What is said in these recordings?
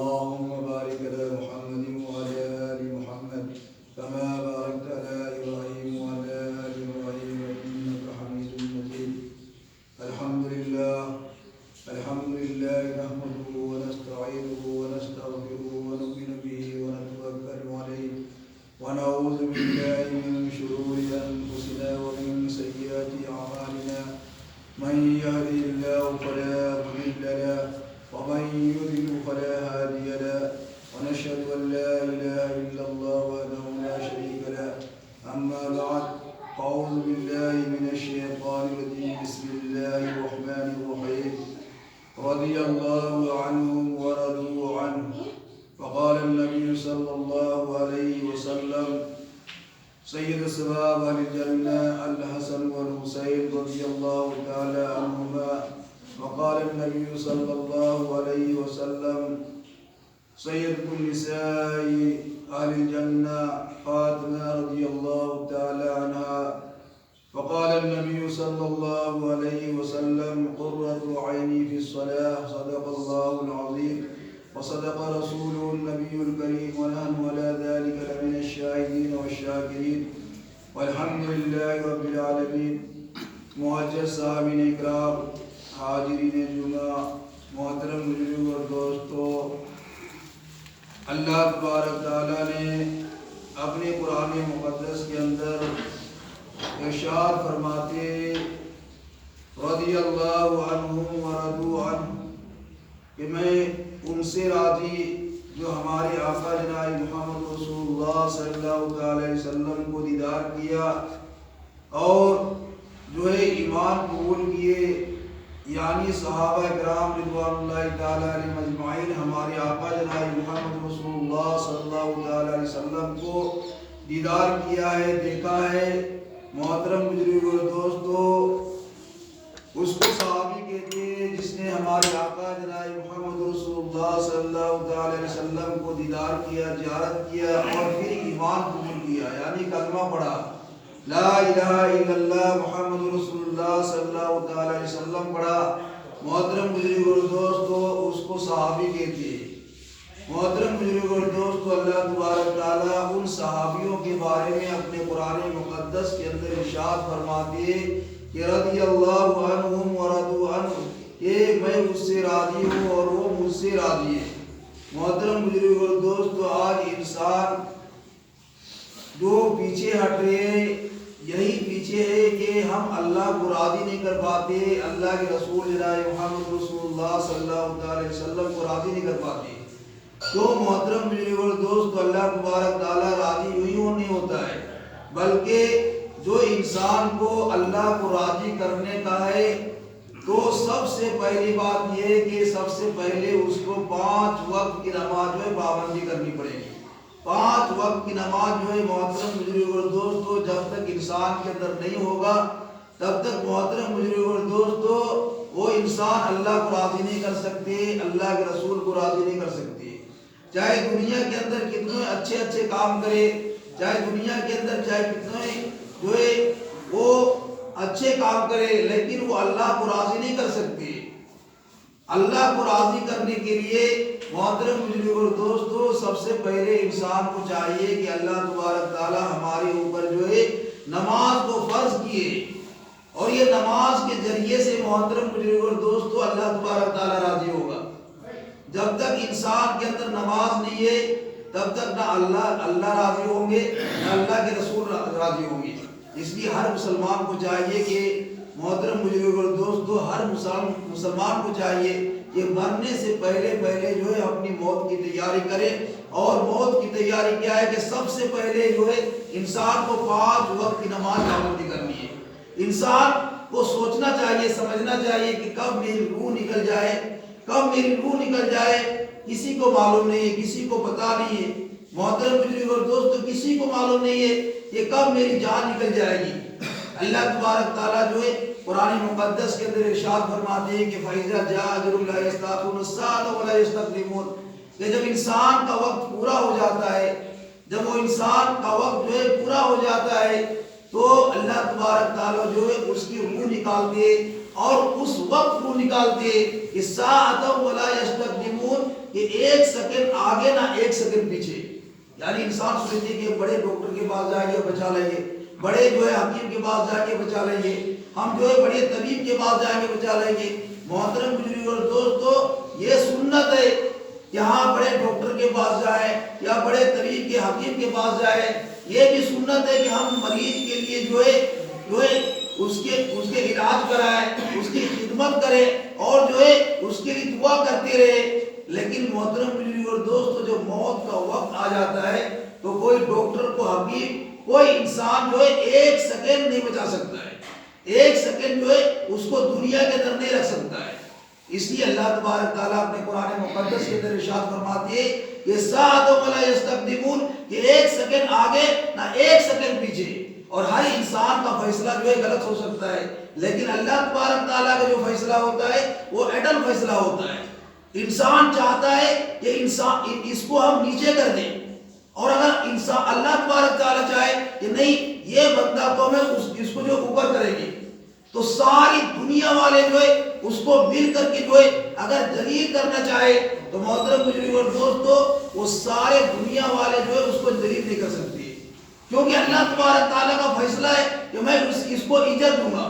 اللهم بارك على محمد وعلى آل محمد كما باركت على إبراهيم وعلى آل إبراهيم إنك حميد مجيد. الحمد لله نحمده ونستعينه ونستغفره ونؤمن به ونتوكل عليه ونعوذ بالله من شرور أنفسنا ومن سيئات أعمالنا. من يهده الله فلا مضل له ومن يضلل فلا هادي له ونشهد أن لا إله إلا الله وحده لا شريك له. أما بعد أعوذ بالله من الشيطان الرجيم. بسم الله الرحمن الرحيم. رضي الله عنهم ورضوا عنه. فقال النبي صلى الله عليه وسلم سيد الشباب أهل الجنة الحسن والحسين رضي الله تعالى عنهما. وقال النبي صلى الله عليه وسلم سيد النساء أهل الجنة فاطمة رضي الله تعالى عنها. فقال النبي صلى الله عليه وسلم قرة عيني في الصلاة. صدق الله العظيم وصدق رسوله النبي الكريم ونحن على ذلك لمن الشاهدين والشاكرين والحمد لله رب العالمين. معزز صاحبین اکرام، حاضرین جمعہ، محترم بزرگ اور دوستو، اللہ تبارک تعالیٰ نے اپنے قرآن مقدس کے اندر ارشاد فرماتے رضی اللہ عنہم ورضوا عنہ کہ میں ان سے راضی جو ہمارے آقا جناب محمد رسول اللہ صلی اللہ علیہ وسلم کو دیدار کیا اور جو ہے ایمان قبول کیے، یعنی صحابہ کرام رضوان اللہ تعالی علیہم اجمعین ہمارے آقا جناب محمد رسول اللہ صلی اللہ علیہ وسلم کو دیدار کیا ہے، دیکھا ہے۔ محترم بزرگ اور دوستو، اس کو صحابی کہتے ہیں جس نے ہمارے آقا جناب محمد رسول اللہ صلی اللہ علیہ وسلم کو دیدار کیا، زیارت کیا اور پھر ایمان قبول کیا، یعنی کلمہ پڑھا، لا الہ الا اللہ محمد رسول اللہ صلی اللہ علیہ وسلم پڑھا۔ محترم بزرگ اور دوستو، اس کو صحابی کہتے ہیں۔ محترم بزرگ اور دوستو، اللہ تبارک تعالیٰ ان صحابیوں کے بارے میں اپنے قرآن مقدس کے اندر ارشاد فرماتے ہیں کہ رضی اللہ عنہم ورضوا عنہ، کہ میں اس سے راضی ہوں اور وہ مجھ سے راضی ہے۔ محترم بزرگ اور دوستو، آج انسان جو پیچھے ہٹ رہے ہیں، یہی پیچھے ہے کہ ہم اللہ کو راضی نہیں کر پاتے، اللہ کے رسول جناب محمد رسول اللہ صلی اللہ علیہ وسلم کو راضی نہیں کر پاتے۔ تو محترم بزرگ اور دوستو، اللہ تبارک تعالیٰ راضی یوں نہیں ہوتا ہے، بلکہ جو انسان کو اللہ کو راضی کرنے کا ہے تو سب سے پہلی بات یہ ہے کہ سب سے پہلے اس کو 5 وقت کی نماز جو ہے پابندی کرنی پڑے گی۔ 5 وقت کی نماز جو ہے محترم بزرگ اور دوستو جب تک انسان کے اندر نہیں ہوگا تب تک محترم بزرگ اور دوستو وہ انسان اللہ کو راضی نہیں کر سکتے، اللہ کے رسول کو راضی نہیں کر سکتے۔ چاہے دنیا کے اندر کتنے اچھے کام کرے، چاہے دنیا کے اندر چاہے کتنے جو ہے وہ اچھے کام کرے، لیکن وہ اللہ کو راضی نہیں کر سکتے۔ اللہ کو راضی کرنے کے لیے محترم بزرگ اور دوستو سب سے پہلے انسان کو چاہیے کہ اللہ تبارک تعالی ہمارے اوپر جو ہے نماز کو فرض کیے، اور یہ نماز کے ذریعے سے محترم بزرگ اور دوستو اللہ تبارک تعالی راضی ہوگا۔ جب تک انسان کے اندر نماز نہیں ہے تب تک نہ اللہ راضی ہوں گے نہ اللہ کے رسول راضی ہوں گے۔ اس لیے ہر مسلمان کو چاہیے کہ محترم بزرگ اور دوستو ہر مسلمان کو چاہیے کہ مرنے سے پہلے جو ہے اپنی موت کی تیاری کرے، اور موت کی تیاری کیا ہے کہ سب سے پہلے جو ہے انسان کو 5 وقت کی نماز پابندی کرنی ہے۔ انسان کو سوچنا چاہیے، سمجھنا چاہیے کہ کب میری روح نکل جائے، کسی کو معلوم نہیں ہے، کسی کو پتا نہیں ہے۔ محترم بزرگ اور دوستو کسی کو معلوم نہیں ہے کہ کب میری جان نکل جائے گی۔ اللہ تبارک تعالیٰ جو ہے قرآن مقدس کے اندر ارشاد فرماتے ہیں کہ فَإِذَا جَاءَ أَجَلُهُمْ لَا يَسْتَأْخِرُونَ سَاعَةً وَلَا يَسْتَقْدِمُونَ، کہ جب انسان کا وقت پورا ہو جاتا ہے، جب وہ انسان کا وقت جو ہے پورا ہو جاتا ہے تو اللہ تبارک تعالیٰ جو ہے اس کی روح نکالتے اور اس وقت روح نکالتے کہ ساعۃ ولا یستقدمون، کہ ایک سیکنڈ آگے نہ ایک سیکنڈ پیچھے. یعنی انسان سوچتے کہ بڑے ڈاکٹر کے پاس جائیں گے بچا لیں گے، بڑے جو ہے حکیم کے پاس جائیں گے بچا لیں گے، ہم جو ہے بڑے طبیب کے پاس جائیں گے بچا لیں گے. محترم بزرگ اور دوستو، یہ سنت ہے کہ ہاں بڑے ڈاکٹر کے پاس جائیں یا بڑے طبیب کے حکیم کے پاس جائیں. یہ بھی سنت ہے کہ ہم مریض کے لیے جو ہے اس کے علاج کرائیں، اس کی خدمت کریں اور جو ہے اس کے لیے دعا کرتے رہے. لیکن محترم بزرگ اور دوستو، جو موت کا وقت آ جاتا ہے تو کوئی ڈاکٹر کو حکیم کوئی انسان جو ہے ایک سیکنڈ نہیں بچا سکتا ہے، ایک سیکنڈ جو ہے اس کو دنیا کے اندر نہیں رکھ سکتا ہے. اس لیے اللہ تبارک تعالیٰ اپنے قرآن مقدس کے اندر ارشاد فرماتے ہیں کہ ساعۃ ولا یستقدمون، کہ ایک سیکنڈ آگے نہ ایک سیکنڈ پیچھے. اور ہر انسان کا فیصلہ جو ہے غلط ہو سکتا ہے، لیکن اللہ تبارک تعالیٰ کا جو فیصلہ ہوتا ہے وہ عدل فیصلہ ہوتا ہے. انسان چاہتا ہے کہ اس کو ہم نیچے کر دیں، اور اگر انسان اللہ تبارک تعالیٰ چاہے کہ نہیں یہ بندہ کو ہمیں اس کو جو اوپر کریں گے، تو ساری دنیا والے جو ہے اس کو مل کر کے جو ہے اگر ذلیل کرنا چاہے تو محترم بزرگ اور دوستو، وہ سارے دنیا والے جو ہے اس کو ذلیل نہیں کر سکتے، کیونکہ اللہ تبارک تعالیٰ کا فیصلہ ہے کہ میں اس کو عزت دوں گا،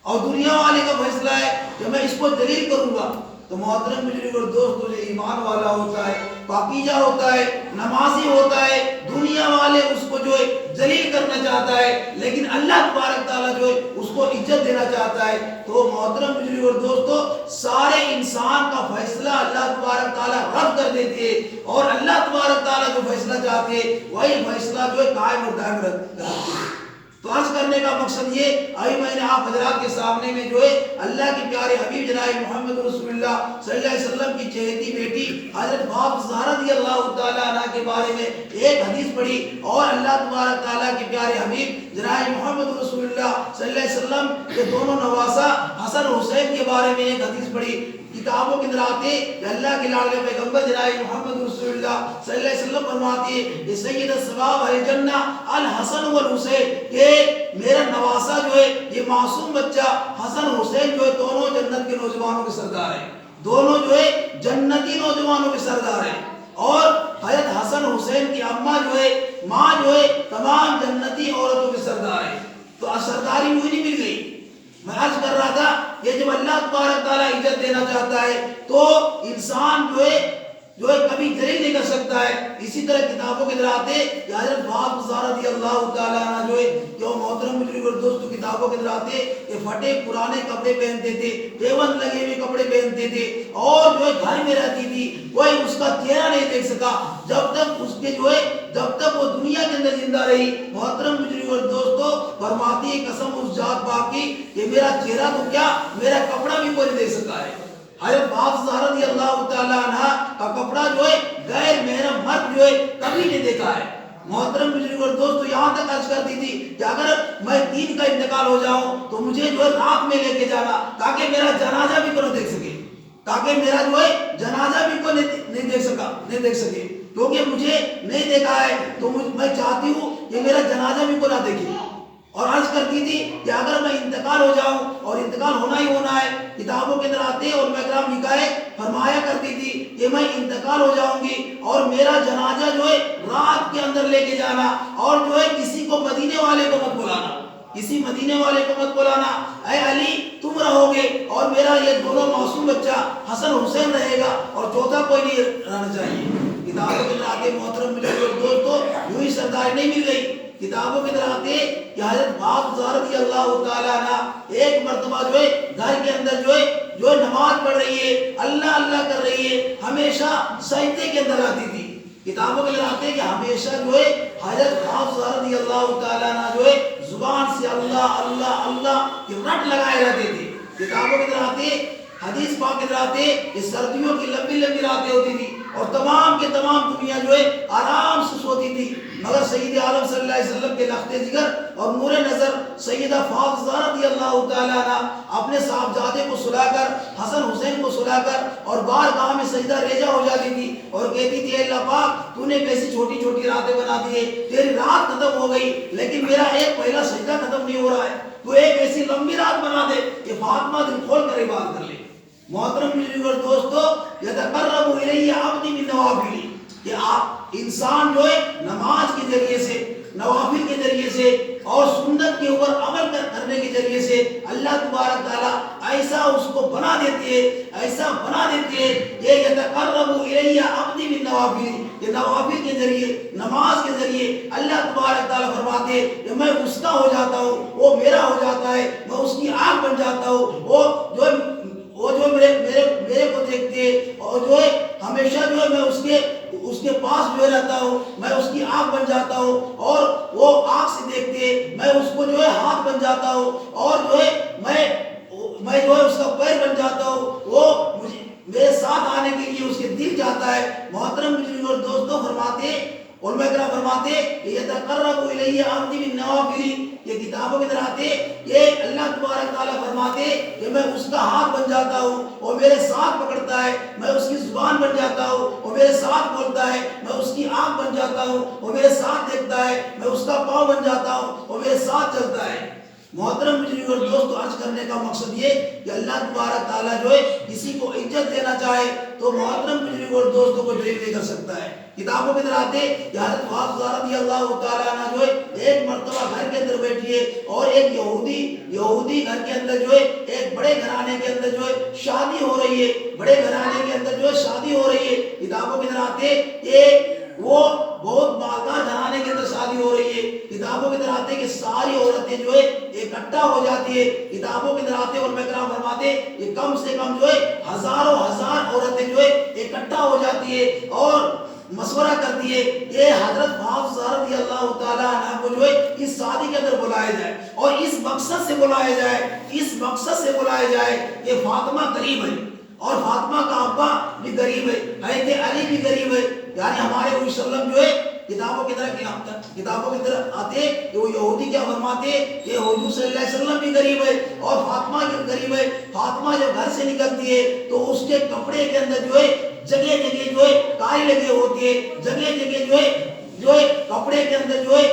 اور دنیا والے کا فیصلہ ہے کہ میں اس کو ذلیل کروں گا. تو محترم بزرگ اور دوستو، جو ایمان والا ہوتا ہے، پاکیزہ ہوتا ہے، نمازی ہوتا ہے، دنیا والے اس کو جو ہے ذلیل کرنا چاہتا ہے، لیکن اللہ تبارک تعالیٰ جو ہے اس کو عزت دینا چاہتا ہے. تو محترم بزرگ اور دوستو، سارے انسان کا فیصلہ اللہ تبارک تعالیٰ رد کر دیتے ہیں، اور اللہ تبارک تعالیٰ جو فیصلہ چاہتے ہیں وہی فیصلہ جو ہے قائم اور دائم رکھتے ہیں. تو عرض کرنے کا مقصد یہ، ابھی میں نے آپ حضرات کے سامنے میں جو ہے اللہ کے پیارے حبیب جناب محمد رسول اللہ صلی اللہ علیہ وسلم کی چہیتی بیٹی حضرت فاطمہ زہرا رضی اللہ تعالیٰ عنہ کے بارے میں ایک حدیث پڑھی، اور اللہ تبارک تعالیٰ کے پیارے حبیب جناب محمد رسول اللہ صلی اللہ علیہ وسلم کے دونوں نواسا حسن حسین کے بارے میں ایک حدیث پڑھی. کتابوں کے اندر آتے کہ اللہ کے لاڈلے پیغمبر جناب محمد رسول اللہ صلی اللہ علیہ وسلم فرماتے ہیں کہ سید الثواب الجنہ الحسن والحسین، کہ میرا نواسا جو ہے یہ معصوم بچہ حسن حسین جو ہے دونوں جنت کے نوجوانوں کے سردار ہیں، دونوں جو ہے جنتی نوجوانوں کے سردار ہیں. اور حضرت حسن حسین کی اماں جو ہے ماں جو ہے تمام جنتی عورتوں کے سردار ہیں. تو سرداری یوں نہیں مل گئی. میں عرض کر رہا تھا کہ جب اللہ تبارک تعالیٰ عزت دینا چاہتا ہے تو انسان جو ہے کبھی ذلیل نہیں کر سکتا ہے. اسی طرح کتابوں کے اندر آتے کہ حضرت فاطمہ زہرا رضی اللہ تعالیٰ عنہ جو ہے جو محترم بزرگ اور دوستوں کتابوں کے اندر آتے کہ پھٹے پرانے کپڑے پہنتے تھے، دیوبند لگے ہوئے کپڑے پہنتے تھے، اور جو ہے گھر میں رہتی تھی، کوئی اس کا چہرہ نہیں دیکھ سکا جب تک وہ دنیا کے اندر زندہ رہی. محترم بزرگ اور دوستوں، فرماتی ہے قسم اس ذات پاک کی کہ میرا چہرہ تو کیا میرا کپڑا بھی کوئی نہیں دیکھ سکا ہے. حضرت فاطمہ زہرا رضی اللہ تعالیٰ عنہ کا کپڑا جو ہے غیر محرم مرد جو ہے کبھی نہیں دیکھا ہے. محترم بزرگ اور دوستو، یہاں تک عرض کرتی تھی کہ اگر میں دین کا انتقال ہو جاؤں تو مجھے جو ہے رات میں لے کے جانا تاکہ میرا جنازہ بھی کوئی دیکھ سکے، تاکہ میرا جو ہے جنازہ بھی کوئی نہیں دیکھ سکے، کیونکہ مجھے نہیں دیکھا ہے تو میں چاہتی ہوں کہ میرا جنازہ بھی کوئی نہ دیکھے. اور عرض کرتی تھی کہ اگر میں انتقال ہو جاؤں، اور انتقال ہونا ہی ہونا ہے، کتابوں کے اندر آتے اور میں کرام لکھا ہے فرمایا کرتی تھی کہ میں انتقال ہو جاؤں گی اور میرا جنازہ جو ہے رات کے اندر لے کے جانا، اور جو ہے کسی کو مدینے والے کو مت بلانا، کسی مدینے والے کو مت بلانا، اے علی تم رہو گے اور میرا یہ دونوں معصوم بچہ حسن حسین رہے گا، اور چوتھا کوئی نہیں رہنا چاہیے. کتابوں کے اندر آتے محترم دوستو، یوں ہی سرداری نہیں مل گئی. کتابوں کے اندر آتے کہ حضرت فاطمہ زہرا رضی اللہ تعالیٰ عنہ ایک مرتبہ جو ہے گھر کے اندر جو ہے نماز پڑھ رہی ہے، اللہ اللہ کر رہی ہے، ہمیشہ سجدے کے اندر آتی تھی. کتابوں کے اندر آتے کہ ہمیشہ جو ہے حضرت فاطمہ زہرا رضی اللہ تعالیٰ عنہ جو ہے زبان سے اللہ اللہ اللہ کی رٹ لگائے رہتے تھے. کتابوں کے اندر آتے حدیث پاک کے اندر آتے کہ سردیوں کی لمبی لمبی راتیں ہوتی تھی اور تمام کے تمام دنیا جو ہے آرام سے سوتی تھی، مگر سید عالم صلی اللہ علیہ وسلم کے لخت جگر اور نور نظر سیدہ فاطمہ زہرا رضی اللہ تعالیٰ عنہ اپنے صاحبزادے کو سلا کر، حسن حسین کو سلا کر، اور بارگاہ میں سجدہ ریزہ ہو جاتی تھی اور کہتی تھی اے اللہ پاک تو نے کیسی چھوٹی چھوٹی راتیں بنا دی ہے، تیری رات ختم ہو گئی لیکن میرا ایک پہلا سجدہ ختم نہیں ہو رہا ہے، تو ایک ایسی لمبی رات بنا دے کہ فاطمہ دل کھول کر عبادت کر لے. محترم بزرگ اور دوستو، یتقرب الی عبدی بالنوافل، کہ آپ انسان جو ہے نماز کے ذریعے سے، نوافل کے ذریعے سے اور سنت کے اوپر عمل کرنے کے ذریعے سے اللہ تبارک تعالیٰ ایسا اس کو بنا دیتے ہیں، ایسا بنا دیتے ہیں کہ یتقرب الی عبدی بالنوافل، کہ نوافل کے ذریعے، نماز کے ذریعے اللہ تبارک تعالیٰ فرماتے ہیں کہ میں اس کا ہو جاتا ہوں، وہ میرا ہو جاتا ہے، میں اس کی آنکھ بن جاتا ہوں، وہ جو میرے کو دیکھتے ہیں، اور جو ہے ہمیشہ جو ہے میں اس کے پاس جو رہتا ہوں، میں اس کی آنکھ بن جاتا ہوں، اور وہ آنکھ سے دیکھتے ہیں، میں اس کو جو ہے ہاتھ بن جاتا ہوں، اور جو ہے میں جو ہے اس کا پیر بن جاتا ہوں، وہ مجھے میرے ساتھ آنے کے لیے اس کے دل چاہتا ہے۔ محترم بزرگ اور دوستوں، فرماتے علماء کرام فرماتے کہ یتقرب الی عبدی بالنوافل، یہ کتابوں کے اندر آتے یہ اللہ تبارک تعالیٰ فرماتے کہ میں اس کا ہاتھ بن جاتا ہوں، وہ میرے ساتھ پکڑتا ہے، میں اس کی زبان بن جاتا ہوں، وہ میرے ساتھ بولتا ہے، میں اس کی آنکھ بن جاتا ہوں، وہ میرے ساتھ دیکھتا ہے، میں اس کا پاؤں بن جاتا ہوں، وہ میرے ساتھ چلتا ہے۔ محترم بزرگ اور دوستو، عرض کرنے کا مقصد یہ کہ اللہ تبارک تعالیٰ جو ہے کسی کو عزت دینا چاہے تو محترم بزرگ اور دوستوں کو ڈریو نہیں کر سکتا ہے۔ کتابوں کے اندر آتے کہ حضرت حفصہ رضی اللہ تعالیٰ عنہ جو ہے ایک مرتبہ گھر کے اندر بیٹھی ہے، اور ایک یہودی گھر کے اندر جو ہے ایک بڑے گھرانے کے اندر جو ہے شادی ہو رہی ہے، بڑے گھرانے کے اندر جو ہے شادی ہو رہی ہے۔ کتابوں کے اندر آتے کہ وہ بہت مالدار گھرانے کے اندر شادی ہو رہی ہے۔ کتابوں کے اندر آتے کہ ساری عورتیں جو ہے اکٹھا ہو جاتی ہے۔ کتابوں کے اندر آتے اور علماء کرام فرماتے کہ کم سے کم جو ہے ہزاروں ہزار عورتیں جو ہے اکٹھا ہو جاتی ہے اور مشورہ کرتی ہے کہ حضرت حفصہ رضی اللہ تعالیٰ عنہ کو جو ہے اس شادی کے اندر بلایا جائے، اور اس مقصد سے بلایا جائے کہ فاطمہ غریب ہے اور فاطمہ کا ابا بھی غریب ہے، حضرت علی بھی غریب ہے، یعنی ہمارے نبی صلی اللہ علیہ وسلم جو ہے کتابوں کی طرح آتے کہ وہ یہودی کیا فرماتے کہ حضور صلی اللہ علیہ وسلم بھی غریب ہے اور فاطمہ بھی غریب ہے۔ فاطمہ جب گھر سے نکلتی ہے تو اس کے کپڑے کے اندر جو ہے جگہ جگہ جو ہے کائی لگے ہوتے ہیں، جگہ جگہ جو ہے کپڑے کے اندر جو ہے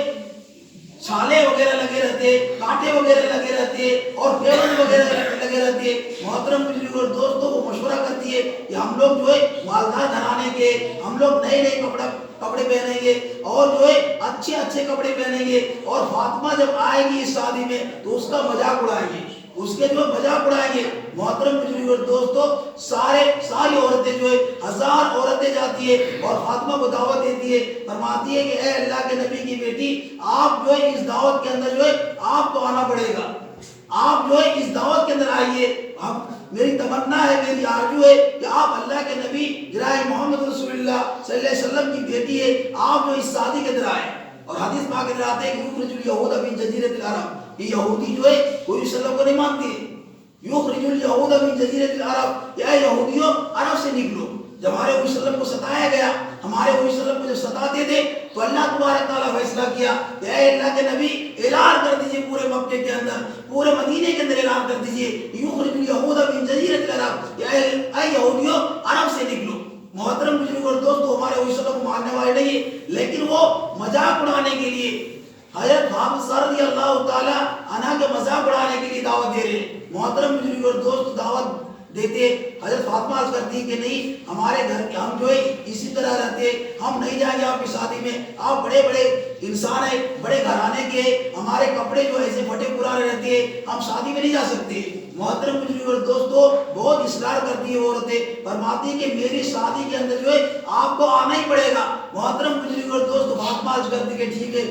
چھالے وغیرہ لگے رہتے، کانٹے وغیرہ لگے رہتے اور پیون وغیرہ لگے رہتے۔ محترم بزرگ اور دوستوں، کو مشورہ کرتی ہے کہ ہم لوگ جو ہے مالدار گھرانے کے، ہم لوگ نئے کپڑے پہنیں گے اور جو ہے اچھے کپڑے پہنیں گے، اور فاطمہ جب آئے گی اس شادی میں تو اس کا مذاق اڑائیں گے، اس کے جو مذاق اڑائیں گے۔ محترم بزرگ اور دوستو، ساری عورتیں جو ہے ہزار عورتیں جاتی ہے اور فاطمہ کو دعوت دیتی ہے، فرماتی ہے کہ اے اللہ کے نبی کی بیٹی، آپ جو ہے اس دعوت کے اندر جو ہے آپ کو آنا پڑے گا، آپ جو ہے اس دعوت کے اندر آئیے۔ اب میری تمنا ہے، میری آرزو ہے کہ آپ اللہ کے نبی جناب محمد رسول اللہ صلی اللہ علیہ وسلم کی بیٹی ہے، آپ جو اس شادی کے اندر آئے۔ اور حدیث پاک کے اندر آتے ہیں کہ یخرج الیہود من جزیرۃ العرب، یہ یہودی جو ہے کوئی صلی اللہ علیہ وسلم کو نہیں مانتے، یخرج الیہود من جزیرۃ العرب، یا یہودیوں عرب سے نکلو۔ جب ہمارے نبی صلی اللہ علیہ وسلم کو ستایا گیا، ہمارے نبی صلی اللہ علیہ وسلم کو جب ستاتے تھے تو اللہ تبارک تعالیٰ فیصلہ کیا کہ اے اللہ کے نبی، اعلان کر دیجئے پورے مکے کے اندر، پورے مدینے کے اندر اعلان کر دیجئے، یخرج الیہود من جزیرۃ العرب، کہ اے یہودیوں عرب سے نکلو۔ محترم بزرگ اور دوستو، ہمارے نبی صلی اللہ علیہ وسلم کو ماننے والے نہیں ہے، لیکن وہ مذاق اڑانے کے لیے حضرت حفصہ رضی اللہ تعالیٰ عنہ کے مذاق اڑانے کے لیے دعوت دے رہے ہیں۔ محترم بزرگ اور دوست، دعوت دیتے حضرت فاطمہ عرض کرتی کہ نہیں، ہمارے گھر کے ہم جو ہے اسی طرح رہتے، ہم نہیں جائیں گے آپ کی شادی میں، آپ بڑے بڑے انسان ہیں، بڑے گھرانے کے، ہمارے کپڑے جو ایسے پھٹے پرانے رہتے ہیں، ہم شادی میں نہیں جا سکتے۔ محترم بزرگ اور دوستو، بہت اصرار کرتی ہے عورتیں، فرماتی کہ میری شادی کے اندر جو ہے آپ کو آنا ہی پڑے گا۔ محترم بزرگ اور دوستو، فاطمہ عرض کرتی کہ ٹھیک ہے،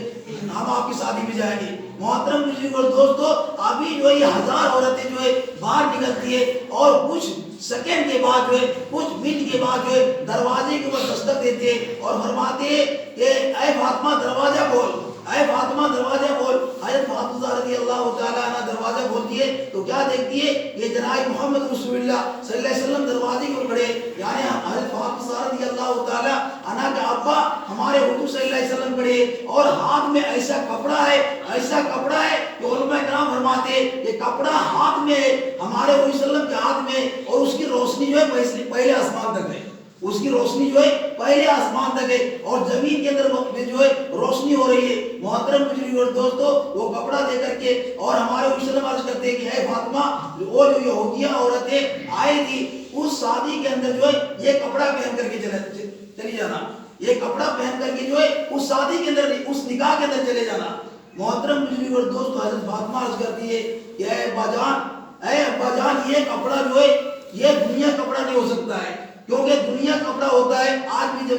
ہم آپ کی شادی میں جائیں گے۔ محترم بزرگ اور دوستو، ابھی جو ہے یہ ہزار عورتیں جو ہے باہر نکلتی ہے اور کچھ سیکنڈ کے بعد جو ہے، کچھ منٹ کے بعد جو ہے دروازے کے اوپر دستک دیتے اور فرماتے ہیں کہ اے فاطمہ دروازہ کھول، اے فاطمہ دروازہ کھول۔ حضرت فاطمہ رضی اللہ تعالیٰ عنہ دروازہ کھولتی ہے تو کیا دیکھتی ہے کہ جناب محمد رسول اللہ صلی اللہ علیہ وسلم دروازے کے اوپر کھڑے، یعنی حضرت فاطمہ رضی اللہ تعالیٰ عنہ کا ابا ہمارے حضور صلی اللہ علیہ وسلم کھڑے، اور ہاتھ میں ایسا کپڑا ہے کہ علماء کرام فرماتے ہیں یہ کپڑا ہاتھ میں ہے، ہمارے حضور صلی اللہ علیہ وسلم کے ہاتھ میں، اور اس کی روشنی جو ہے پہلے آسمان تک ہے۔ اس کی روشنی جو ہے پہلے آسمان تک ہے اور زمین کے اندر میں جو ہے روشنی ہو رہی ہے. محترم بزرگ اور دوستو وہ کپڑا دے کر کے اور ہمارے وسلم عرض کرتے ہیں کہ اے فاطمہ وہ جو یہودیہ عورتیں آئی تھی اس شادی کے اندر جو ہے یہ کپڑا پہن کر کے چلی جانا, یہ کپڑا پہن کر کے جو ہے اس شادی کے اندر اس نکاح کے اندر چلے جانا. محترم بزرگ اور دوستو حضرت فاطمہ عرض کرتی ہے کہ اے ابا جان یہ کپڑا جو ہے یہ دنیا کپڑا نہیں ہو سکتا ہے, کیونکہ دنیا کپڑا ہوتا ہے. آج بھی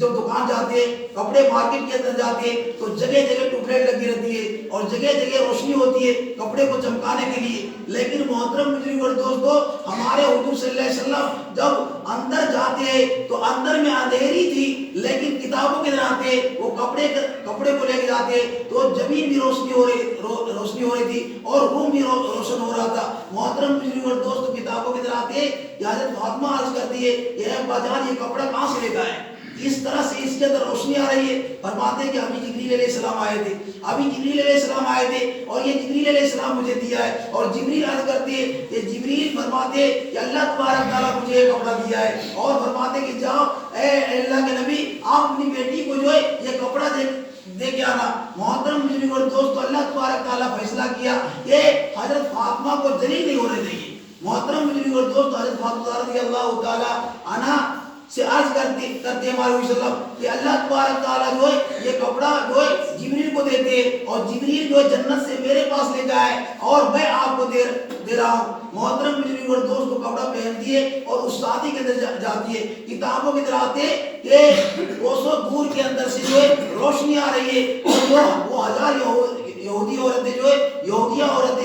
جب دکان جاتے ہیں کپڑے مارکیٹ کے اندر جاتے ہیں تو جگہ جگہ ٹوبلائٹ لگی رہتی ہے اور جگہ جگہ روشنی ہوتی ہے کپڑے کو چمکانے کے لیے. لیکن محترم بزرگ اور دوستو ہمارے حضور صلی اللہ علیہ وسلم جب اندر جاتے ہیں تو اندر میں اندھیری تھی لیکن کتابوں کے اندر آتے وہ کپڑے کو لے کے جاتے تو زمین بھی روشنی ہو رہی تھی اور روم بھی روشن ہو رہا تھا. محترم بزرگ اور دوستو کتابوں کے اندر آتے کہ حضرت فاطمہ عرض کرتی ہے کہ اے ابا جان یہ کپڑا کہاں سے لے گئے, اس طرح سے اس کے اندر روشنی آ رہی ہے. فرماتے ہیں کہ ابھی جبریل علیہ السلام آئے تھے اور یہ جبریل علیہ السلام مجھے دیا ہے. اور جبریل عرض کرتے ہیں کہ جبریل فرماتے کہ اللہ تبارک تعالیٰ مجھے یہ کپڑا دیا ہے اور فرماتے کہ جاؤ اے اللہ کے نبی آپ اپنی بیٹی کو جو ہے یہ کپڑا دے کے آنا. محترم بزرگ اور دوستو اللہ تبارک تعالیٰ فیصلہ کیا کہ حضرت فاطمہ کو ذلیل نہیں ہونے دیں گے. محترم بزرگ اور دوستو حضرت فاطمہ رضی اللہ تعالیٰ عنہ سے عرض کرتے ہمارے وسلم کہ اللہ تبارک تعالیٰ جو ہے یہ کپڑا جو ہے جبریل کو دیتے اور جبریل جو ہے جنت سے میرے پاس لے جائے اور میں آپ کو دے رہا ہوں. محترم بزرگ اور دوست کو کپڑا پہنتی ہے اور اس شادی کے اندر جاتی ہے. کتابوں کی طرح آتے کہ کوسوں دور کے اندر سے جو ہے روشنی آ رہی ہے اور وہ ہزار یہودیہ عورتیں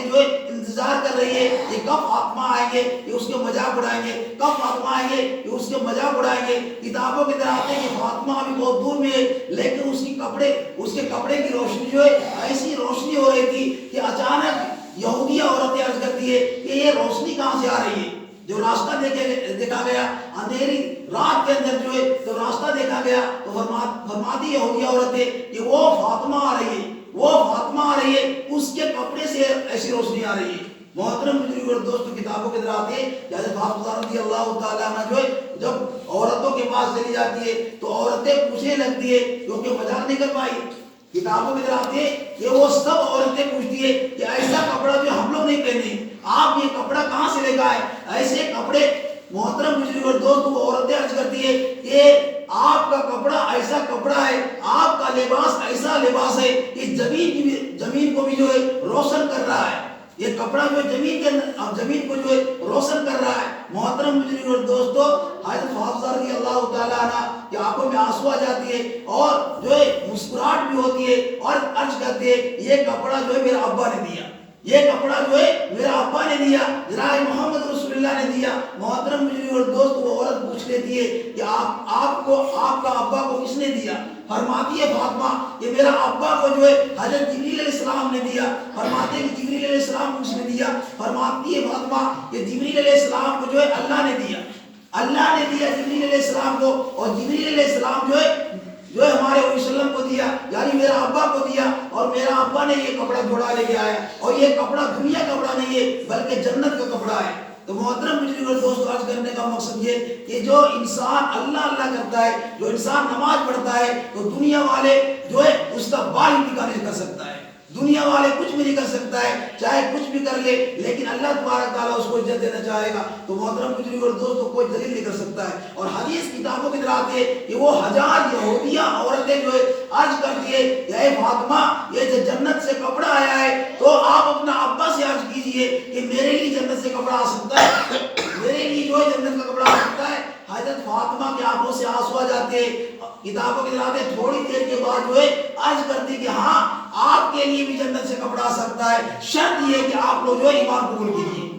جو ہے انتظار کر رہی ہے کہ کب فاطمہ آئیں گے یہ اس کے مذاق اڑائیں گے, کب فاطمہ آئیں گے یہ اس کے مذاق اڑائیں گے. کتابوں کی طرح آتے ہیں کہ فاطمہ ابھی بہت دور میں ہے لیکن اس کے کپڑے کی روشنی جو ہے ایسی روشنی ہو رہی تھی کہ اچانک یہودیہ عورتیں عرض کرتی ہے کہ یہ روشنی کہاں سے آ رہی ہے. جو راستہ دیکھا گیا اندھیری رات کے اندر جو ہے جب راستہ دیکھا گیا تو فرماتی یہودیہ عورتیں کہ وہ فاطمہ آ رہی ہے اس کے کپڑے سے ایسی روشنی آ رہی ہے. محترم بزرگ اور دوستو کتابوں کے اندر آتے ہیں کہ حضرت فاطمہ رضی اللہ تعالیٰ عنہ جو ہے جب عورتوں کے پاس چلی جاتی ہے تو عورتیں پوچھنے لگتی ہے کیونکہ مذاق نہیں کر پائی. کتابوں کے اندر آتے ہیں کہ وہ سب عورتیں پوچھتی ہے کہ ایسا کپڑا جو ہم لوگ نہیں پہنے آپ یہ کپڑا کہاں سے لے گئے ایسے کپڑے. محترم بزرگ اور دوست وہ عورتیں عرض کرتی ہے کہ آپ کا کپڑا ایسا کپڑا ہے, آپ کا لباس ایسا لباس ہے کہ زمین کو بھی جو ہے روشن کر رہا ہے. یہ کپڑا جو زمین کو جو ہے روشن کر رہا ہے. محترم بزرگ اور دوستو حضرت فاطمہ رضی اللہ تعالیٰ عنہ کی آنکھوں میں آنسو آ جاتی ہے اور جو ہے مسکراہٹ بھی ہوتی ہے اور عرض کرتے ہیں یہ کپڑا جو ہے میرا ابا نے دیا, یہ کپڑا جو ہے میرا ابا نے دیا, جناب محمد رسول اللہ نے دیا. محترم بزرگ اور دوست وہ عورت پوچھ لیتی ہے کہ آپ کا ابا کو کس نے دیا. فرماتی ہے فاطمہ کہ میرا ابا کو جو ہے حضرت جبریل علیہ السلام نے دیا. فرماتے ہیں کہ جبریل علیہ السلام کو کس نے دیا. فرماتی ہے فاطمہ کہ جبریل علیہ السلام کو جو ہے اللہ نے دیا جبریل علیہ السلام کو, اور جبریل علیہ السلام جو ہے ہمارے وسلم کو دیا یعنی میرا ابا کو دیا اور میرا ابا نے یہ کپڑا جوڑا لے کے آیا اور یہ کپڑا دنیا کپڑا نہیں ہے بلکہ جنت کا کپڑا ہے. تو محترم بزرگ اور دوست عرض کرنے کا مقصد یہ کہ جو انسان اللہ کرتا ہے, جو انسان نماز پڑھتا ہے تو دنیا والے جو ہے اس کا بال نکال نہیں کر سکتا ہے, دنیا والے کچھ بھی نہیں کر سکتا ہے چاہے کچھ بھی کر لے لیکن اللہ تبارک تعالیٰ اس کو عزت دینا چاہے گا. تو محترم بزرگ اور دوست کو کوئی دلیل نہیں کر سکتا ہے. اور حدیث کتابوں کی طرح آتے ہیں کہ وہ ہزار یہودیہ عورتیں جو ہے عرض کرتی ہے کہ اے فاطمہ یہ جو جنت سے کپڑا آیا ہے تو آپ اپنا ابا سے عرض کیجئے کہ میرے لیے جنت سے کپڑا آ سکتا ہے, میرے لیے جو ہے جنت کا کپڑا آ سکتا ہے. حضرت فاطمہ کی آنکھوں سے آنسو آ جاتے ہیں. کتابوں کے اندر آتے تھوڑی دیر کے بعد جو ہے عرض کرتی کہ ہاں آپ کے لیے بھی جنت سے کپڑا آ سکتا ہے, شرط یہ کہ آپ لوگ جو ہے ایمان قبول کیجیے,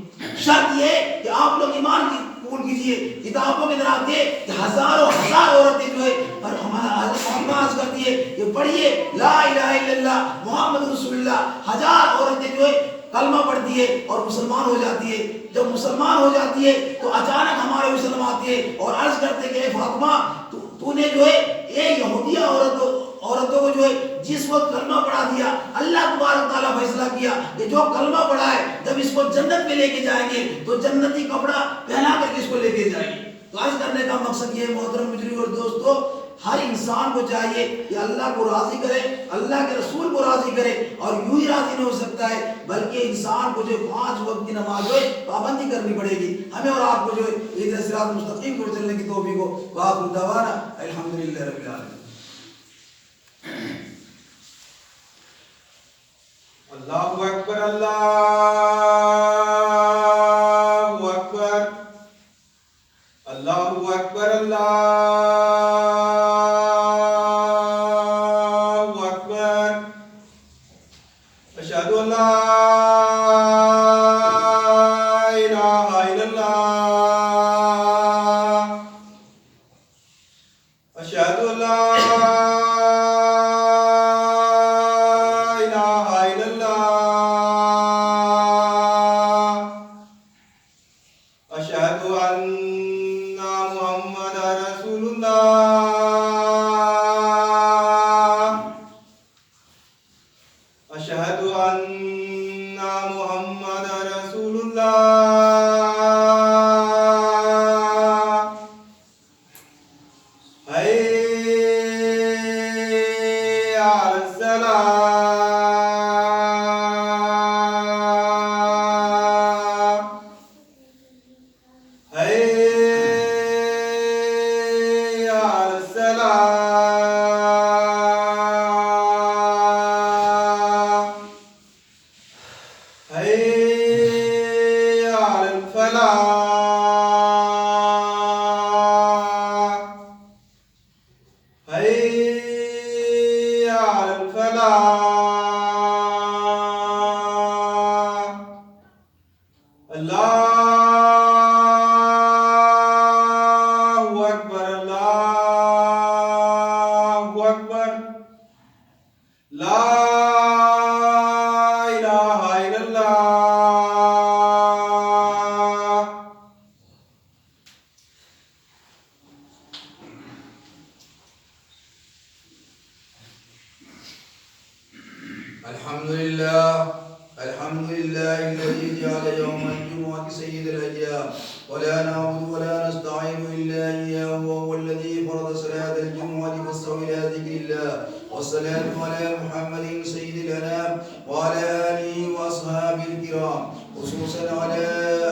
شرط یہ کہ آپ لوگ ایمان قبول کیجیے. کتابوں کے اندر آتے کہ ہزاروں عورتیں جو ہے ہمارا حضرت فاطمہ عرض کرتی ہے کہ پڑھیے لا الہ الا اللہ محمد رسول اللہ. ہزار عورتیں جو ہے کلمہ پڑھتی ہے اور مسلمان ہو جاتی ہے. جب مسلمان ہو جاتی ہے تو اچانک ہمارے وسلم آتی ہے اور عرض کرتے کہ اے فاطمہ تو نے جو ہے ایک یہودیہ عورتوں کو جو ہے جس وقت کلمہ پڑھا دیا اللہ تبارک تعالیٰ فیصلہ کیا کہ جو کلمہ پڑھا ہے جب اس کو جنت میں لے کے جائیں گے تو جنتی کپڑا پہنا کر کے اس کو لے کے جائیں گے. تو عرض کرنے کا مقصد یہ ہے محترم مجری اور دوستو، ہر انسان کو چاہیے کہ اللہ کو راضی کرے، اللہ کے رسول کو راضی کرے، اور یوں ہی راضی نہیں ہو سکتا ہے بلکہ انسان کو جو 5 وقت کی نماز جو ہے پابندی کرنی پڑے گی، ہمیں اور آپ کو جو ہے صراط مستقیم پر چلنے کی توفیق ہو۔ وآخر دعوانا الحمدللہ رب العالمین۔ اللہ اکبر، اللہ اکبر، اللہ اکبر، اللہ اکبر، اشہد ان لا الہ الا اللہ، اشہد ان لا الحمد لله الذي جعل يوم الجمعة سيد الأيام، ولا نعبد ولا نستعين إلا إياه، وهو الذي فرض صلاة الجمعة فاستووا إلى ذكر الله، والصلاة على محمد سيد الأنام وعلى آله وأصحابه الكرام، خصوصا على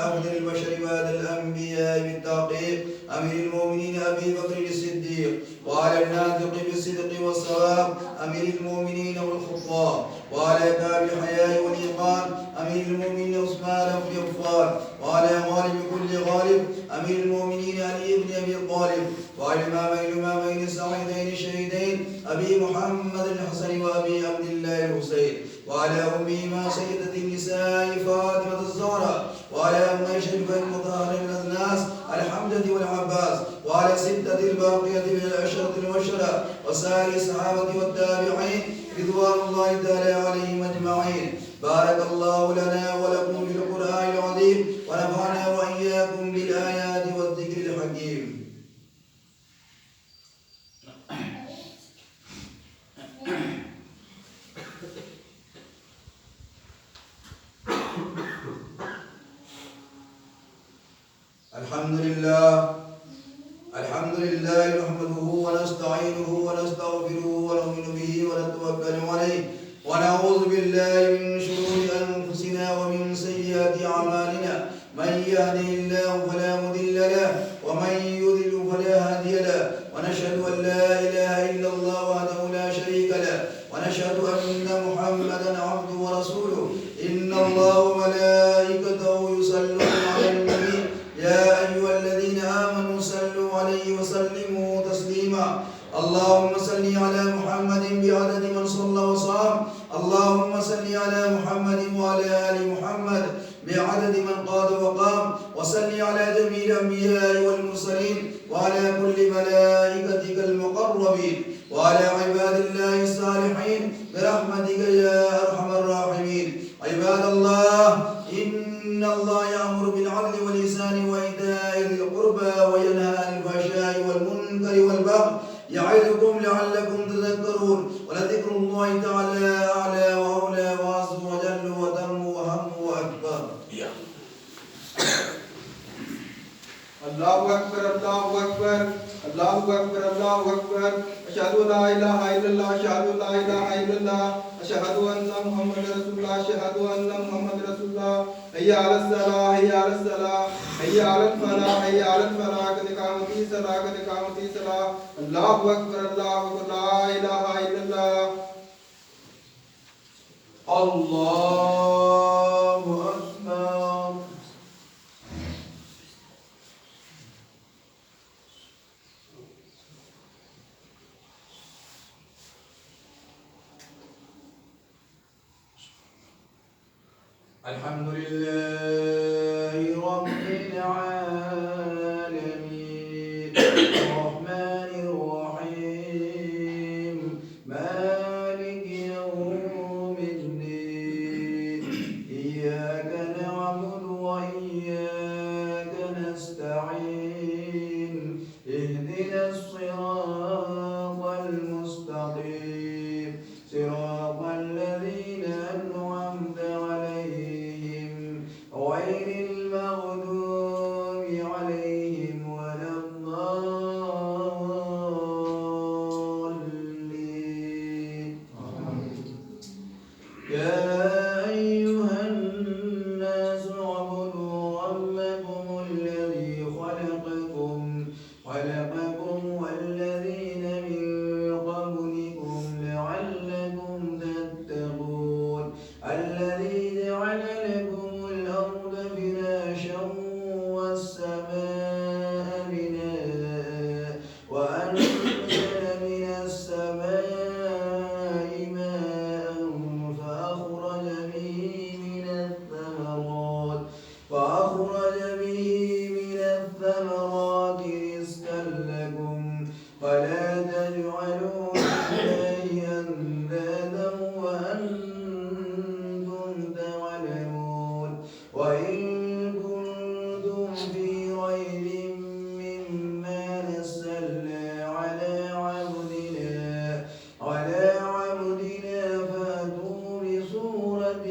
أفضل البشر بعد الأنبياء بالتحقيق أمير المؤمنين أبي بكر الصديق، وعلى الناطق بالصدق والصواب أمير المؤمنين والخطاب، وعلى باب الحياء والإيقان أمير المؤمنين عثمان بن عفان، وعلى غالب كل غالب أمير المؤمنين علي بن أبي طالب، وعلى الإمامين السعيدين الشهيدين أبي محمد الحسن وأبي عبد الله الحسين، وعلى أمهما سيدة النساء فاطمة الزهراء، وعلى أمي شريفة المطهرة الأذناس الحمدة والعباس، وعلى 6 الباقية من العشرة المبشرة وسائر الصحابة والتابعين رضوان الله تعالى عليهم أجمعين. بارك الله لنا ولكم في القرآن العظيم، ونفعنا وإياكم بالآيات والذكر الحكيم. الحمد لله نحمده ونستعينه ونستغفره ونؤمن به ونتوكل عليه، ونعوذ بالله من شرور أنفسنا ومن سيئات أعمالنا، من يهده الله فلا مضل له ومن يضلل فلا هادي له، ونشهد أن لا إله إلا الله وحده لا شريك له، ونشهد أن محمدا عبده ورسوله. إن الله وملائكته يصلون على النبي، يا أيها الذين آمنوا صلوا عليه وسلموا تسليما. اللهم صل على محمد بعدد من صلى وصام، اللهم صل على محمد وعلى آل محمد بعدد من قاد وقام، وصل على جميع الأنبياء والمرسلين وعلى كل ملائكتك المقربين وعلى عباد الله الصالحين برحمتك يا أرحم الراحمين. عباد الله، إن الله يأمر بالعدل والإحسان وإيتاء ذي القربى وينهى عن الفحشاء والمنكر والبغي، يعظكم لعلكم تذكرون. ولذكر الله تعالى أعلى وأولى وأعز وجل وتم وهم وأكبر. اللہ اکبر، اللہ Allahu Akbar, Allahu Akbar, Allahu Akbar. Asyhadu an la ilaha illallah, asyhadu an la ilaha illallah, asyhadu anna Muhammadar Rasulullah, asyhadu anna Muhammadar Rasulullah. Hayya 'alas salah, hayya 'alas salah, hayya 'alal falah, hayya 'alal falah. Qad qamati salah, qad qamati salah. Allahu Akbar, Allahu Akbar, la ilaha illallah. Allahu Akbar. Alhamdulillahi Rabbil Alamin. Ar-Rahmanir Rahim. Maliki Yawmiddin. Iyyaka na'budu wa iyyaka nasta'in. Ihdinas siratal mustaqim. Siratal ladzina an'amta 'alaihim ghairil maghdubi 'alaihim waladdallin. يا أيها الناس اعبدوا ربكم الذي خلقكم والذين من قبلكم لعلكم تتقون الذي جعل لكم الأرض فراشا والسماء بناء وأنزل من السماء ماء فأخرج به من الثمرات رزقا لكم فلا تجعلوا لله أندادا وأنتم تعلمون وإن كنتم في ريب مما نزلنا على عبدنا فأتوا بسورة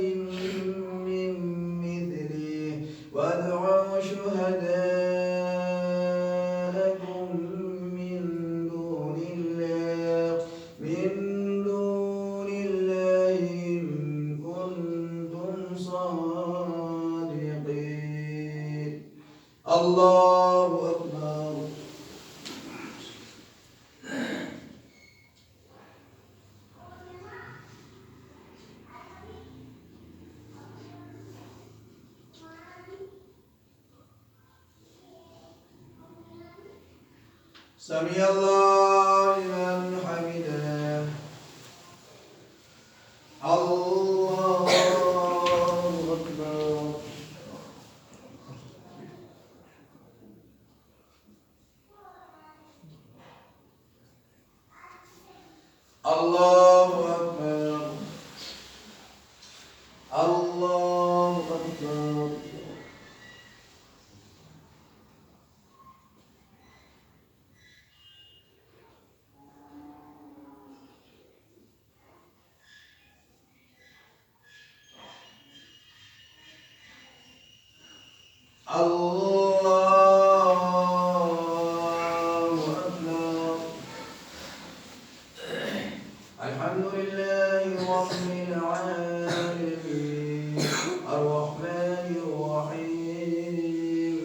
من مثله وادعوا شهداءكم من دون الله إن كنتم صادقين. الله أكبر. سمع الله لمن حمده. الله أكبر. الله أكبر. الله أكبر. الله أكبر. الحمد لله رب العالمين الرحمن الرحيم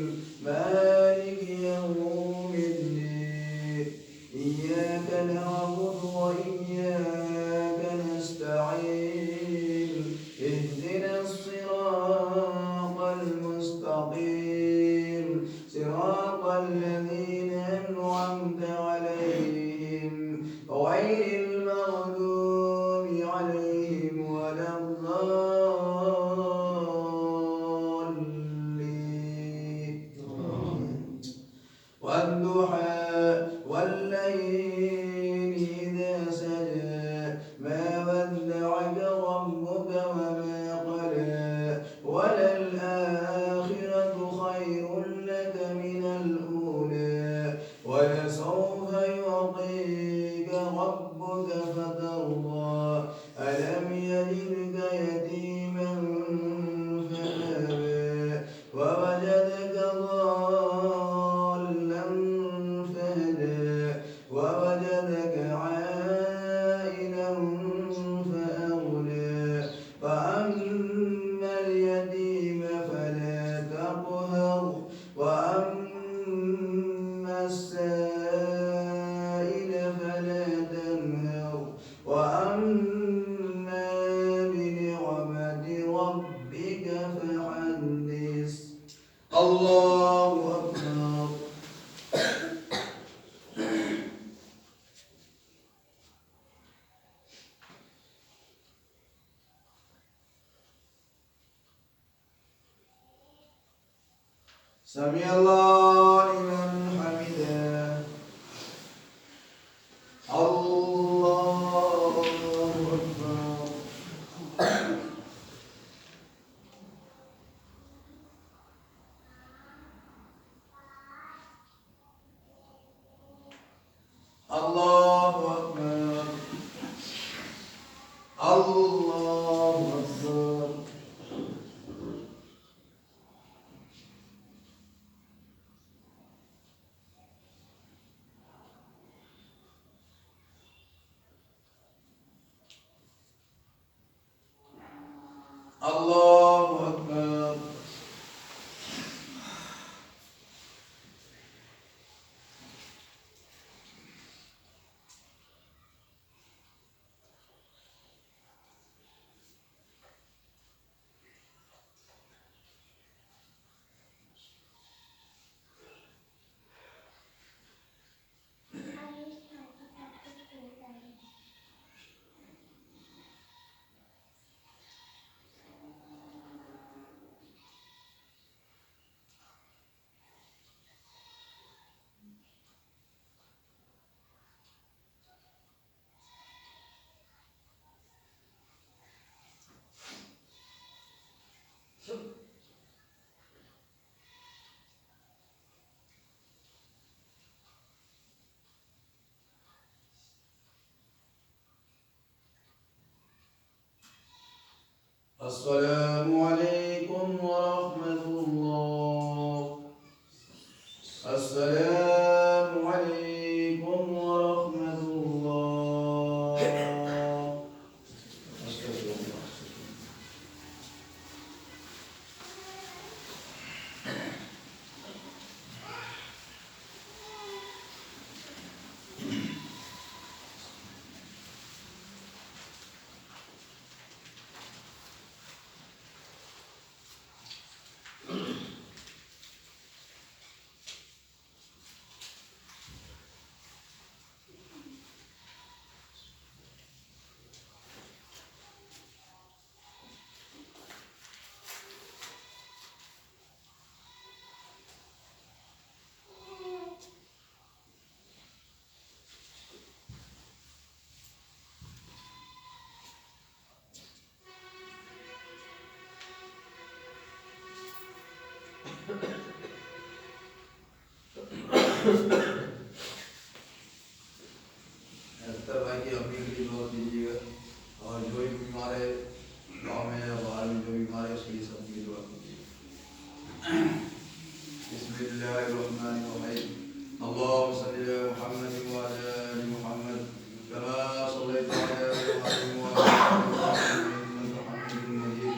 مالك يوم الدين إياك نعبد وإياك نستعين اهدنا الصراط المستقيم صراط الذين أنعمت عليهم غير المغضوب عليهم ولا الضالين. والضحى والليل سمع الله لمن حمده. الله أكبر. الله أكبر. الله أكبر. الله أكبر. السلام عليكم ورحمة الله. السلام عليكم ورحمة الله. أستغفر الله. اختر بھائی کی اپیل کی دعا دیجیے گا، اور جو بھی بیمار ہے گاؤں میں یا باہر میں جو بیمار ہے اس کی سب کی دعا کیجیے. بسم اللہ الرحمن الرحیم. اللهم صل على محمد وعلى آل محمد كما صليت على إبراهيم وعلى آل إبراهيم إنك حميد مجيد.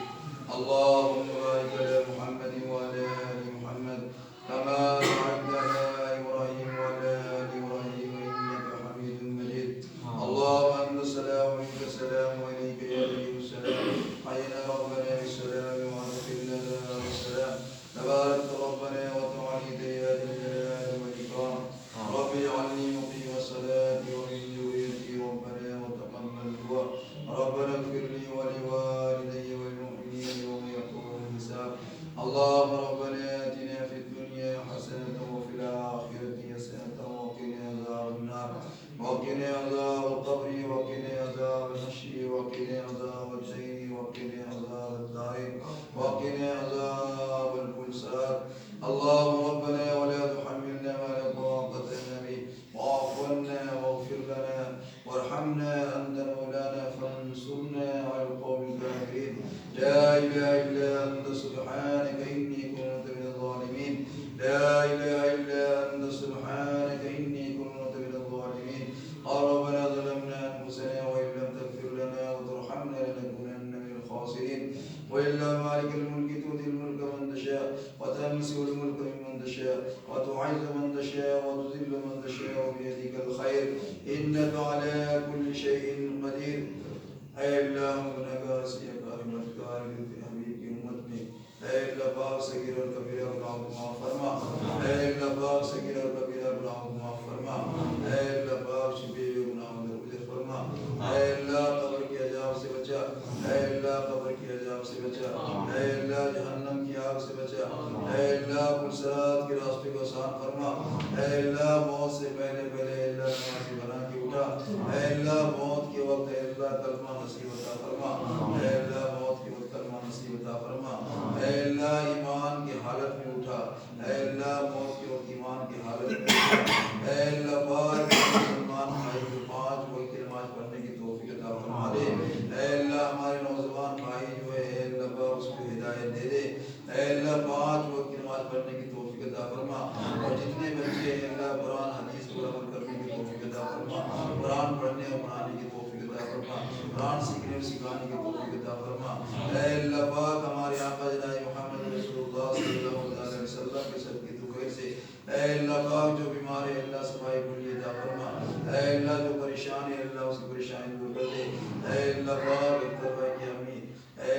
اللهم بارك على محمد وعلى آل محمد كما باركت على إبراهيم وعلى آل إبراهيم إنك حميد مجيد. اللهم أنت السلام ومنك السلام وإليك يرجع السلام. حينا ربنا بالسلام وأدخلنا دار السلام. تبارك ربنا وتعاليت يا ذا الجلال والإكرام. رب اجعلني مقيم الصلاة ومن ذريتي ربنا وتقبل دعاء. ربنا اغفر لي ولوالدي والمؤمنين يوم يقوم الحساب. اللهم ربنا آتنا في الدنيا حسنة وفي الآخرة حسنة وقنا عذاب النار وقنا عذاب القبر وقنا عذاب الحشر وقنا عذاب الدين وقنا عذاب الدارين وقنا عذاب البلسات. اللهم ربنا ولا تحملنا ما لا طاقة لنا به واعف عنا واغفر لنا وارحمنا أنت مولانا فانصرنا على القوم الكافرين. لا إله إلا أنت سبحانك إني كنت من الظالمين. لا إله إلا أنت سبحانك إني كنت من الظالمين. ربنا ظلمنا أنفسنا وإن لم تغفر لنا وترحمنا لنكونن من الخاسرين. وإلا مالك الملك تؤتي الملك من تشاء وتنزع الملك ممن تشاء وتعز من تشاء وتذل من تشاء بيدك الخير إنك على كل شيء قدير. اے اللہ ہم گناہگار سیاکار مددگار کے حبیب کی امت میں اے اللہ پاک صغیر اور کبیرہ گناہوں کو معاف فرما. اے اللہ پاک صغیر اور کبیرہ گناہوں کو معاف فرما. اے اللہ پاک چھپے ہوئے گناہوں کو درگزر فرما. اے اللہ قبر کی عذاب سے بچا. اے اللہ قبر کی عذاب سے بچا. اے اللہ جہنم کی آگ سے بچا. اے اللہ پلسرات اٹھا، اے اللہ موت کے وقت اے اللہ کلمہ نصیب عطا فرما، اے اللہ موت کے وقت کلمہ نصیب عطا فرما، اے اللہ ایمان کی حالت میں اٹھا، اے اللہ موت کے وقت ایمان کی حالت میں اٹھا، اے اللہ پاک مسلمان بھائی کو 5 وقت کی نماز پڑھنے کی توفیق عطا فرما دے، اے اللہ ہمارے نوجوان بھائی جو ہے اے اللہ پاک اس کو ہدایت دے دے، اے اللہ 5 وقت کی نماز پڑھنے کی توفیق عطا فرما، اور جتنے بچے اے اللہ قرآن حدیث پر عمل کرنے کی توفیق عطا فرما، قرآن پڑھنے اور پڑھانے کی توفیق عطا فرما، قرآن سیکھنے اور سکھانے کی توفیق عطا فرما، اے اللہ پاک ہمارے آقا جناب محمد رسول اللہ صلی اللہ علیہ وسلم کے صدقے تو خیر سے اے اللہ پاک جو بیمار ہے اللہ صفائی کلی عطا فرما، اے اللہ جو پریشان ہے اللہ اس کی پریشانی دور کر دے، اے اللہ پاک اختر بھائی کی امی اے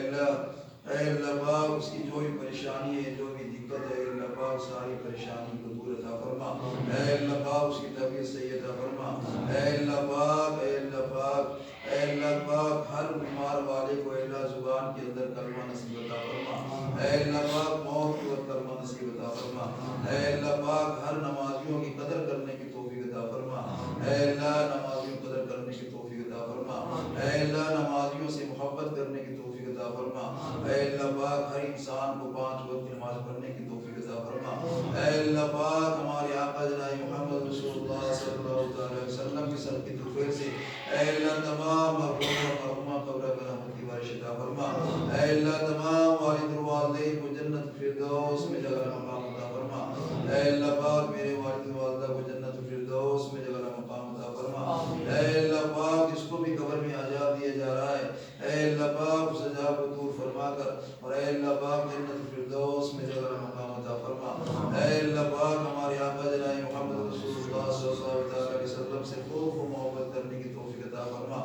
اللہ پاک اس کی جو بھی پریشانی ہے جو بھی دقت ہے اللہ پاک ساری پریشانی کو دور عطا فرما، اے اللہ پاک اس کی طبیعت صحیح عطا فرما، اے اللہ پاک اے اللہ پاک اے اللہ پاک ہر بیمار والے کو اے اللہ زبان کے اندر کلمہ نصیب عطا فرما، اے اللہ پاک موت کے وقت کلمہ نصیب عطا فرما، اے اللہ پاک ہر نمازیوں کی قدر کرنے کی توفیق عطا فرما، اے اللہ نمازیوں کی قدر کرنے کی توفیق عطا فرما، اے اللہ نمازیوں سے محبت کرنے کی توفیق عطا فرما، اے اللہ پاک ہر انسان کو 5 وقت کی نماز پڑھنے کی توفیق عطا فرما، اے اللہ پاک ہمارے آقا جناب محمد رسول اللہ صلی اللہ علیہ وسلم کی سر کی توفیق سے اے اللہ تمام مرحومہ قبر برحمت کی بارش عطا فرما، اے اللہ تمام والد و والدین کو جنت فردوس میں جگہ مقام عطا فرما، اے اللہ پاک میرے والد و والدہ کو جنت فردوس میں جگہ مقام عطا فرما، اے اللہ پاک جس کو بھی قبر میں عذاب دیا جا رہا ہے اے اللہ پاک اس عذاب کو دور فرما کر اور اے اللہ پاک جنت فردوس میں جگہ مقام عطا فرما، اے اللہ پاک ہمارے آقا جناب محمد رسول اللہ صلی اللہ علیہ وسلم سے خوف و محبت کرنے کی توفیق عطا فرما،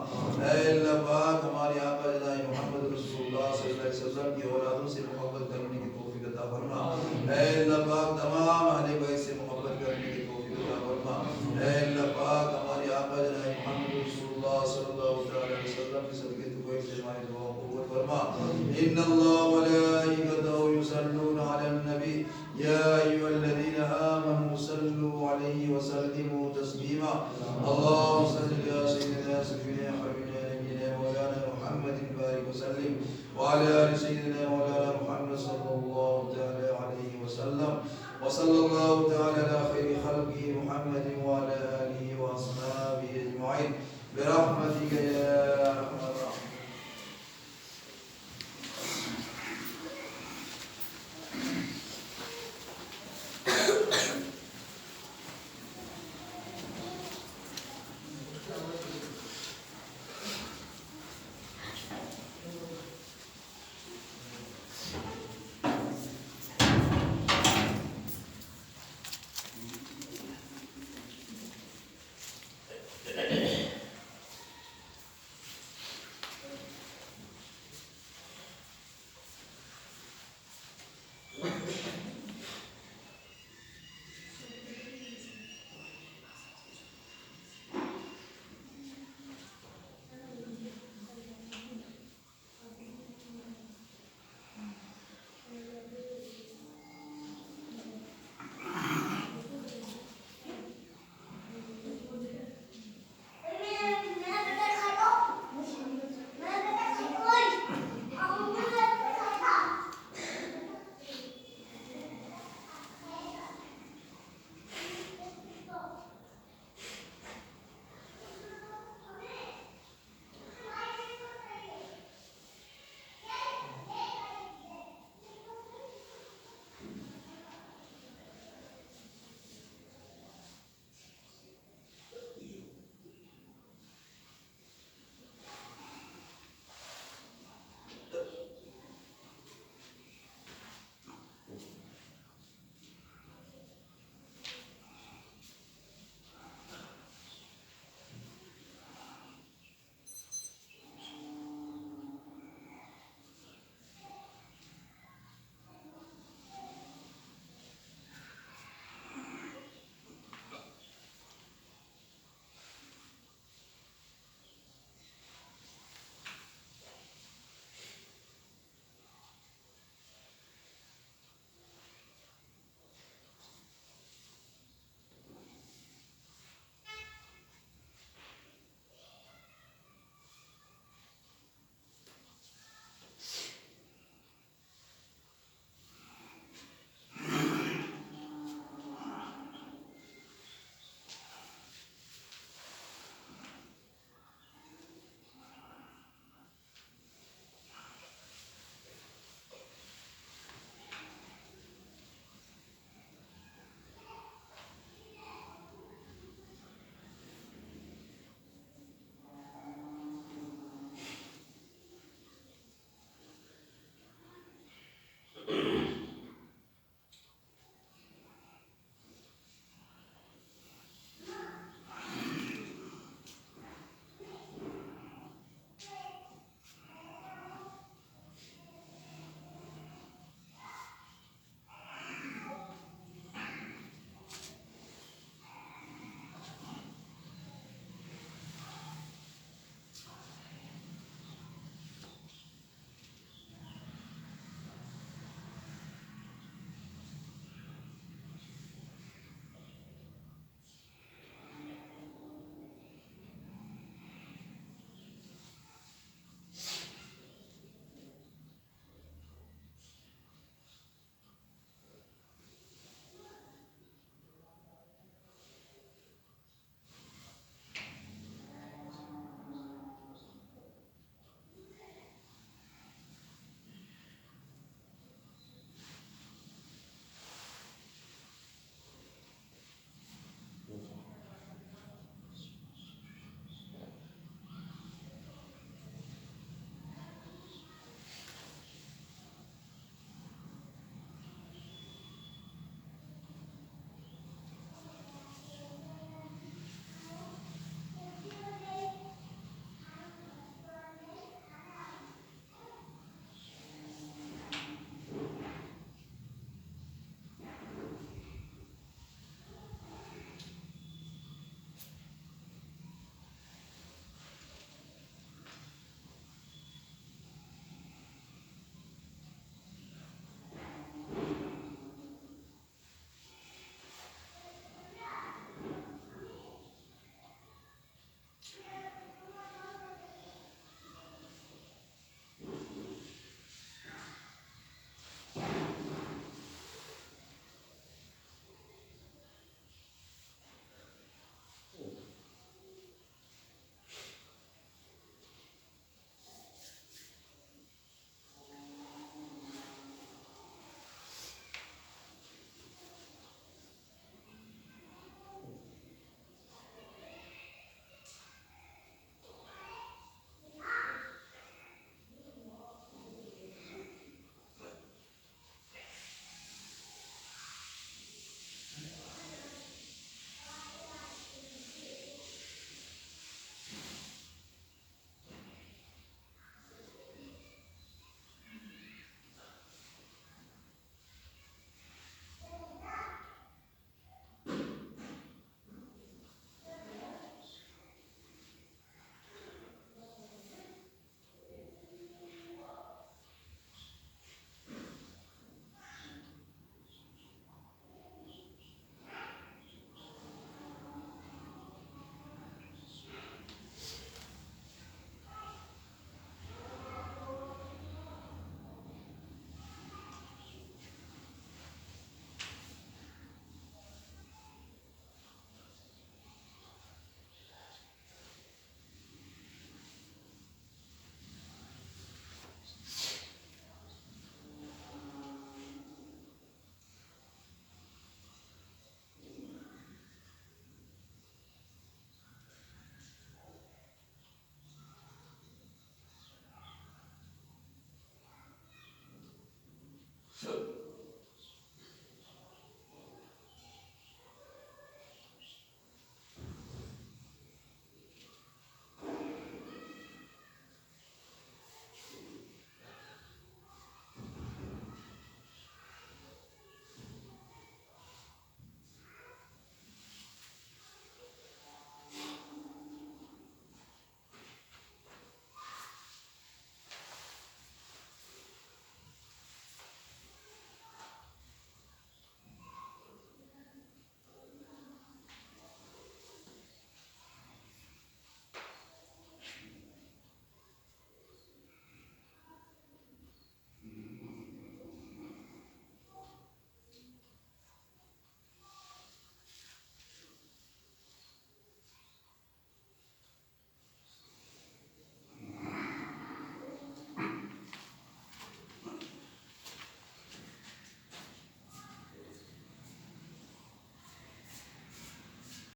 اے اللہ پاک ہمارے آقا جناب محمد رسول اللہ صلی اللہ علیہ وسلم کی اولادوں سے محبت کرنے کی توفیق عطا فرما، اے اللہ پاک تمام اہل بیت سے محبت کرنے کی توفیق عطا فرما، اے اللہ پاک ہمارے آقا جناب محمد رسول اللہ صلی اللہ علیہ وسلم کی صدقے تو کوئی سے ہماری دعا قبول فرما، ان اللہ وملائکتہ یصلون علی النبی یا ایھا الذین آمنوا صلوا علیہ وسلموا تسلیما، اللهم صل علی سیدنا سیدنا حبیبنا نبینا مولانا محمد بارک وسلم وعلى آل سيدنا مولانا محمد صلى الله تعالى عليه وسلم وصلى الله تعالى على خير خلقه محمد وعلى آله وأصحابه أجمعين برحمتك يا أرحم